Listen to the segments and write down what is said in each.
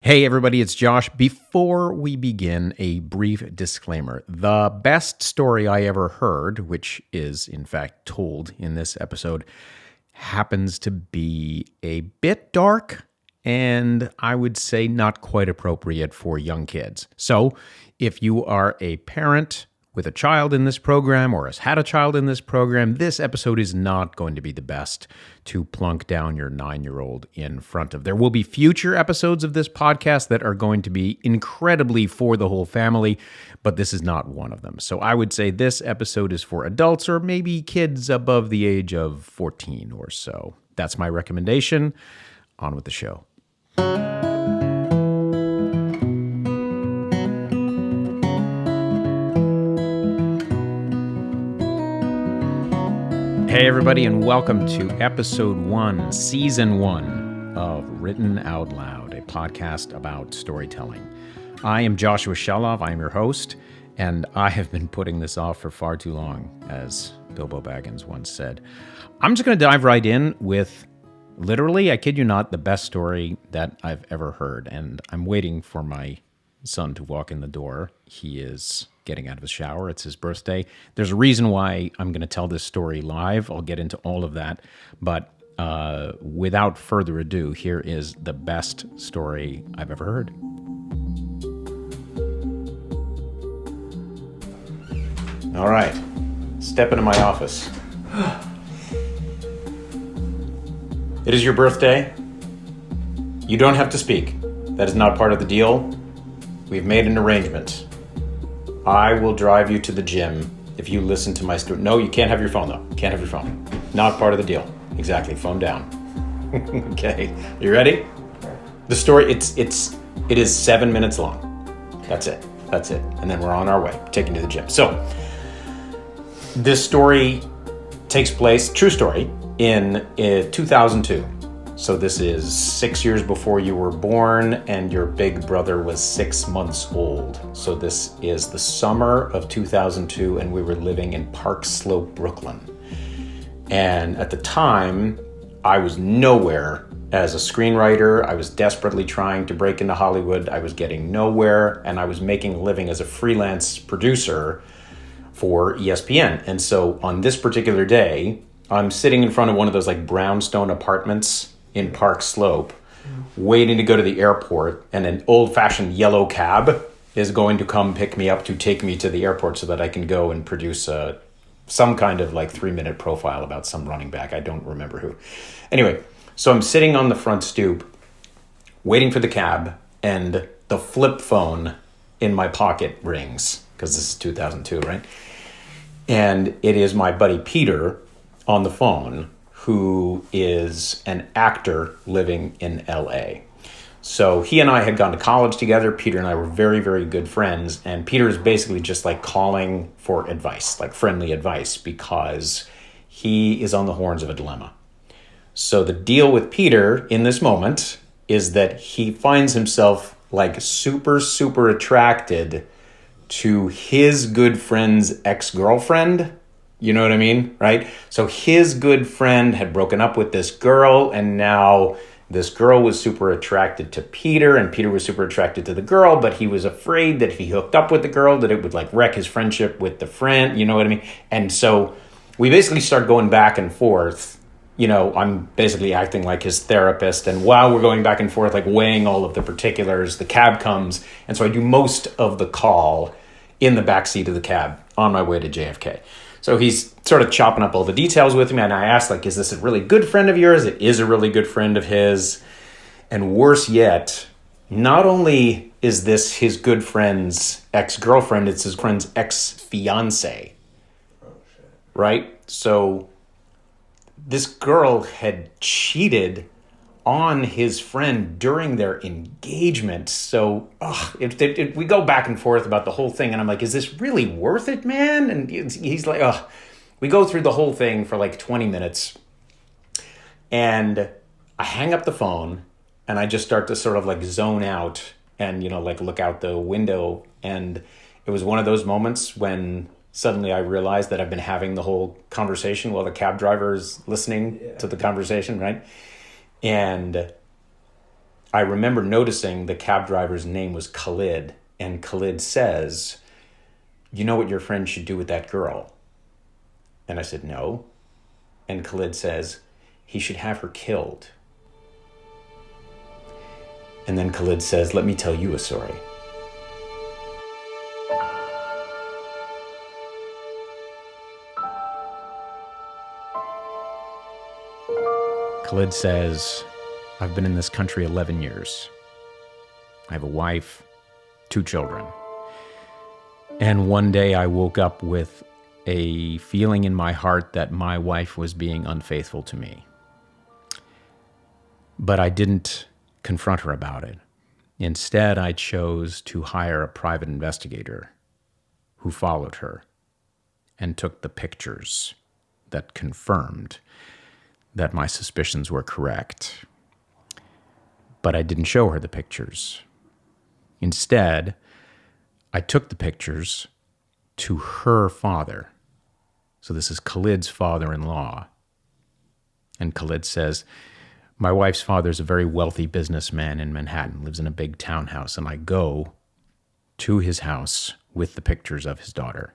Hey everybody, it's Josh. Before we begin, a brief disclaimer. The best story I ever heard, which is in fact told in this episode, happens to be a bit dark and I would say not quite appropriate for young kids. So if you are a parent with a child in this program or has had a child in this program, this episode is not going to be the best to plunk down your 9-year-old in front of. There will be future episodes of this podcast that are going to be incredibly for the whole family, but this is not one of them. So I would say this episode is for adults or maybe kids above the age of 14 or so. That's my recommendation. On with the show. Hey everybody, and welcome to episode 1, season 1 of Written Out Loud, a podcast about storytelling. I am Joshua Shelov, I am your host, and I have been putting this off for far too long, as Bilbo Baggins once said. I'm just going to dive right in with, literally, I kid you not, the best story that I've ever heard, and I'm waiting for my son to walk in the door. He is getting out of the shower. It's his birthday. There's a reason why I'm going to tell this story live. I'll get into all of that. But without further ado, here is the best story I've ever heard. All right. Step into my office. It is your birthday. You don't have to speak. That is not part of the deal. We've made an arrangement. I will drive you to the gym if you listen to my story. No, you can't have your phone though. Can't have your phone. Not part of the deal. Exactly. Phone down. Okay. You ready? The story, it is 7 minutes long. That's it. And then we're on our way, taking you to the gym. So this story takes place, true story, in 2002. So this is 6 years before you were born and your big brother was 6 months old. So this is the summer of 2002 and we were living in Park Slope, Brooklyn. And at the time, I was nowhere as a screenwriter. I was desperately trying to break into Hollywood. I was getting nowhere and I was making a living as a freelance producer for ESPN. And so on this particular day, I'm sitting in front of one of those like brownstone apartments in Park Slope, waiting to go to the airport, and an old-fashioned yellow cab is going to come pick me up to take me to the airport so that I can go and produce some kind of like 3-minute profile about some running back. I don't remember who. Anyway, so I'm sitting on the front stoop, waiting for the cab, and the flip phone in my pocket rings, because this is 2002, right? And it is my buddy Peter on the phone, who is an actor living in LA. So he and I had gone to college together. Peter and I were very, very good friends. And Peter is basically just like calling for advice, like friendly advice, because he is on the horns of a dilemma. So the deal with Peter in this moment is that he finds himself like super, super attracted to his good friend's ex-girlfriend. You know what I mean, right? So his good friend had broken up with this girl, and now this girl was super attracted to Peter, and Peter was super attracted to the girl, but he was afraid that if he hooked up with the girl, that it would like wreck his friendship with the friend, you know what I mean? And so we basically start going back and forth. You know, I'm basically acting like his therapist, and while we're going back and forth, like weighing all of the particulars, the cab comes, and so I do most of the call in the backseat of the cab on my way to JFK. So he's sort of chopping up all the details with me, and I asked, like, is this a really good friend of yours? It is a really good friend of his. And worse yet, not only is this his good friend's ex-girlfriend, it's his friend's ex-fiancé. Oh, shit. Right? So this girl had cheated on his friend during their engagement. So we go back and forth about the whole thing. And I'm like, is this really worth it, man? And he's like, we go through the whole thing for like 20 minutes. And I hang up the phone and I just start to sort of like zone out and, you know, like look out the window. And it was one of those moments when suddenly I realized that I've been having the whole conversation while the cab driver is listening to the conversation, right? And I remember noticing the cab driver's name was Khalid, and Khalid says, "You know what your friend should do with that girl?" And I said, "No." And Khalid says, "He should have her killed." And then Khalid says, "Let me tell you a story." Khalid says, "I've been in this country 11 years. I have a wife, 2 children. And one day I woke up with a feeling in my heart that my wife was being unfaithful to me. But I didn't confront her about it. Instead, I chose to hire a private investigator who followed her and took the pictures that confirmed that my suspicions were correct. But I didn't show her the pictures. Instead, I took the pictures to her father. So this is Khalid's father-in-law. And Khalid says, "My wife's father is a very wealthy businessman in Manhattan, lives in a big townhouse, and I go to his house with the pictures of his daughter."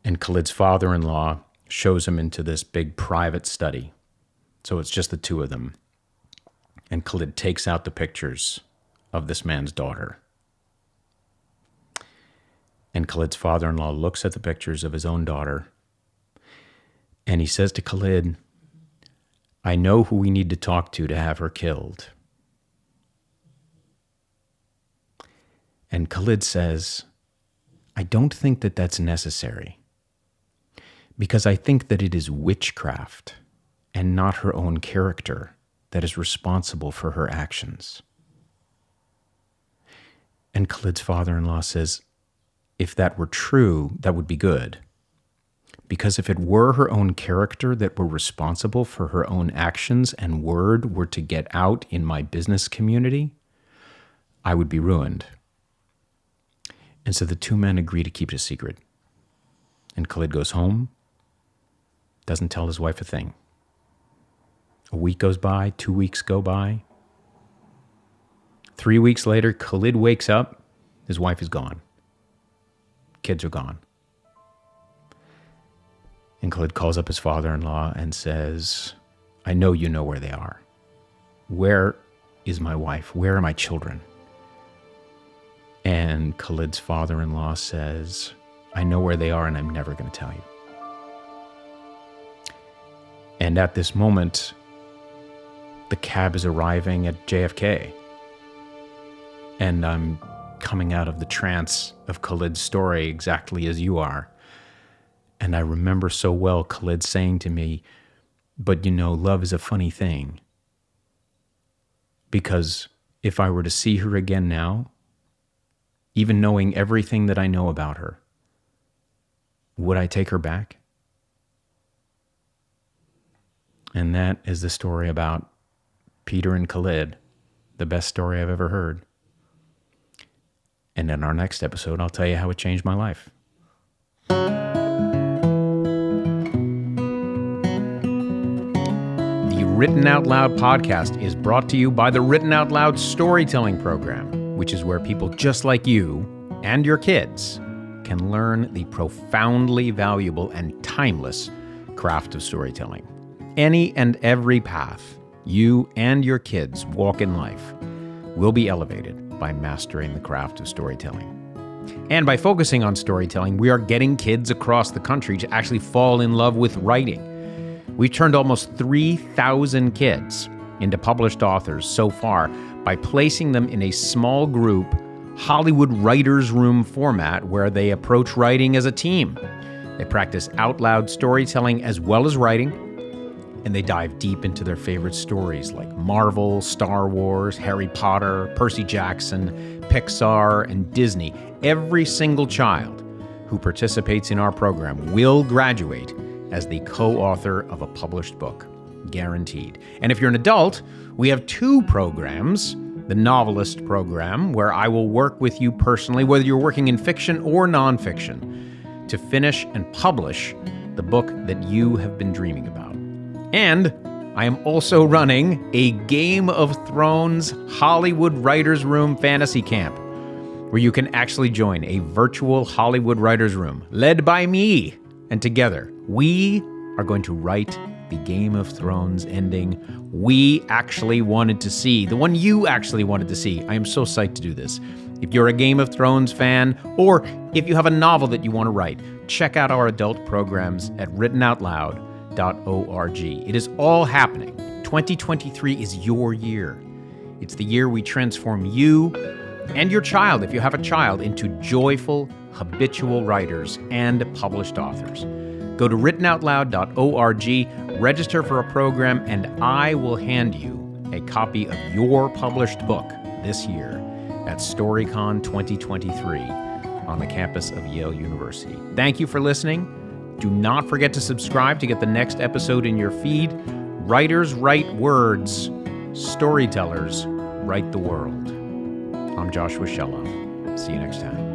And Khalid's father-in-law shows him into this big private study. So it's just the two of them. And Khalid takes out the pictures of this man's daughter. And Khalid's father-in-law looks at the pictures of his own daughter, and he says to Khalid, "I know who we need to talk to have her killed." And Khalid says, "I don't think that that's necessary, because I think that it is witchcraft and not her own character that is responsible for her actions." And Khalid's father-in-law says, "If that were true, that would be good. Because if it were her own character that were responsible for her own actions and word were to get out in my business community, I would be ruined." And so the two men agree to keep it a secret. And Khalid goes home, doesn't tell his wife a thing. A week goes by, 2 weeks go by. 3 weeks later, Khalid wakes up, his wife is gone. Kids are gone. And Khalid calls up his father-in-law and says, "I know you know where they are. Where is my wife? Where are my children?" And Khalid's father-in-law says, "I know where they are and I'm never going to tell you." And at this moment, the cab is arriving at JFK. And I'm coming out of the trance of Khalid's story exactly as you are. And I remember so well Khalid saying to me, "But you know, love is a funny thing. Because if I were to see her again now, even knowing everything that I know about her, would I take her back?" And that is the story about Peter and Khalid, the best story I've ever heard. And in our next episode, I'll tell you how it changed my life. The Written Out Loud podcast is brought to you by the Written Out Loud Storytelling Program, which is where people just like you and your kids can learn the profoundly valuable and timeless craft of storytelling. Any and every path you and your kids walk in life will be elevated by mastering the craft of storytelling. And by focusing on storytelling, we are getting kids across the country to actually fall in love with writing. We've turned almost 3,000 kids into published authors so far by placing them in a small group Hollywood writer's room format where they approach writing as a team. They practice out loud storytelling as well as writing, and they dive deep into their favorite stories like Marvel, Star Wars, Harry Potter, Percy Jackson, Pixar, and Disney. Every single child who participates in our program will graduate as the co-author of a published book, guaranteed. And if you're an adult, we have 2 programs. The Novelist program, where I will work with you personally, whether you're working in fiction or nonfiction, to finish and publish the book that you have been dreaming about. And I am also running a Game of Thrones Hollywood Writers Room Fantasy Camp, where you can actually join a virtual Hollywood Writers Room led by me. And together, we are going to write the Game of Thrones ending we actually wanted to see, the one you actually wanted to see. I am so psyched to do this. If you're a Game of Thrones fan, or if you have a novel that you want to write, check out our adult programs at writtenoutloud.org. It is all happening. 2023 is your year. It's the year we transform you and your child, if you have a child, into joyful, habitual writers and published authors. Go to writtenoutloud.org, register for a program, and I will hand you a copy of your published book this year at StoryCon 2023 on the campus of Yale University. Thank you for listening. Do not forget to subscribe to get the next episode in your feed. Writers write words. Storytellers write the world. I'm Joshua Shelov. See you next time.